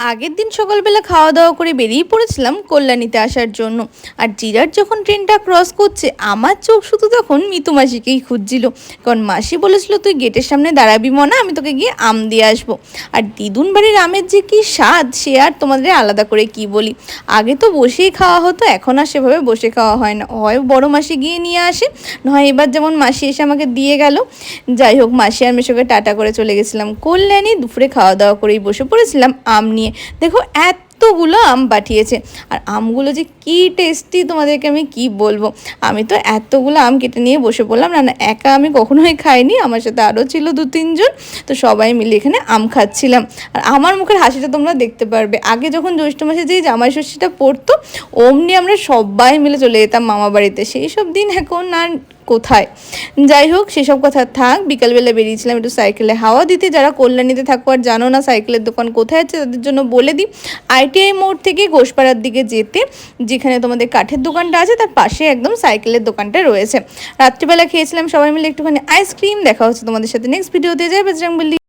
আগের দিন সকালবেলা খাওয়া দাওয়া করে বেরিয়ে পড়েছিলাম কল্যাণীতে আসার জন্য। আর জিরার যখন ট্রেনটা ক্রস করছে আমার চোখ শুধু তখন মিতু মাসিকেই খুঁজছিল, কারণ মাসি বলেছিল তুই গেটের সামনে দাঁড়াবি মনা, আমি তোকে গিয়ে আম দিয়ে আসবো। আর দিদুন বাড়ির আমের যে কি স্বাদ সে আর তোমাদের আলাদা করে কি বলি। আগে তো বসেই খাওয়া হতো, এখন আর সেভাবে বসে খাওয়া হয় না, হয় বড় মাসি গিয়ে নিয়ে আসে, নয় এবার যেমন মাসি এসে আমাকে দিয়ে গেল। যাই হোক, মাসি আর মেশোকে টাটা করে চলে গেছিলাম কল্যাণী। দুপুরে খাওয়া দাওয়া করেই বসে পড়েছিলাম আম নিয়ে। দেখো এতগুলো আম পাঠিয়েছে, আর আমগুলো যে কি টেস্টি তোমাদেরকে আমি কি বলবো। আমি তো এতগুলো আম কেটে নিয়ে বসে পড়লাম, না একা আমি কখনোই খাইনি, আমার সাথে আরও ছিল 2-3 জন। তো সবাই মিলে এখানে আম খাচ্ছিলাম। আর আমার মুখের হাসিটা তোমরা দেখতে পারবে, আগে যখন জ্যৈষ্ঠ মাসে যেই জামাই ষষ্ঠীটা পড়তো অমনি আমরা সবাই মিলে চলে যেতাম মামা বাড়িতে। সেই সব দিন এখন আর কোথায়। যাই হোক, সেসব কথা থাক। বিকালবেলা বেরিয়েছিলাম একটু সাইকেলে হাওয়া দিতে। যারা কল্যাণীতে থাকো আর জানো না সাইকেলের দোকান কোথায় আছে তাদের জন্য বলে দিই, ITI মোড় থেকে ঘোষপাড়ার দিকে যেতে যেখানে তোমাদের কাঠের দোকানটা আছে তার পাশে একদম সাইকেলের দোকানটা রয়েছে। রাত্রিবেলা খেয়েছিলাম সবাই মিলে একটুখানি আইসক্রিম। দেখা হচ্ছে তোমাদের সাথে নেক্সট ভিডিওতে। জয় বজরংবলী।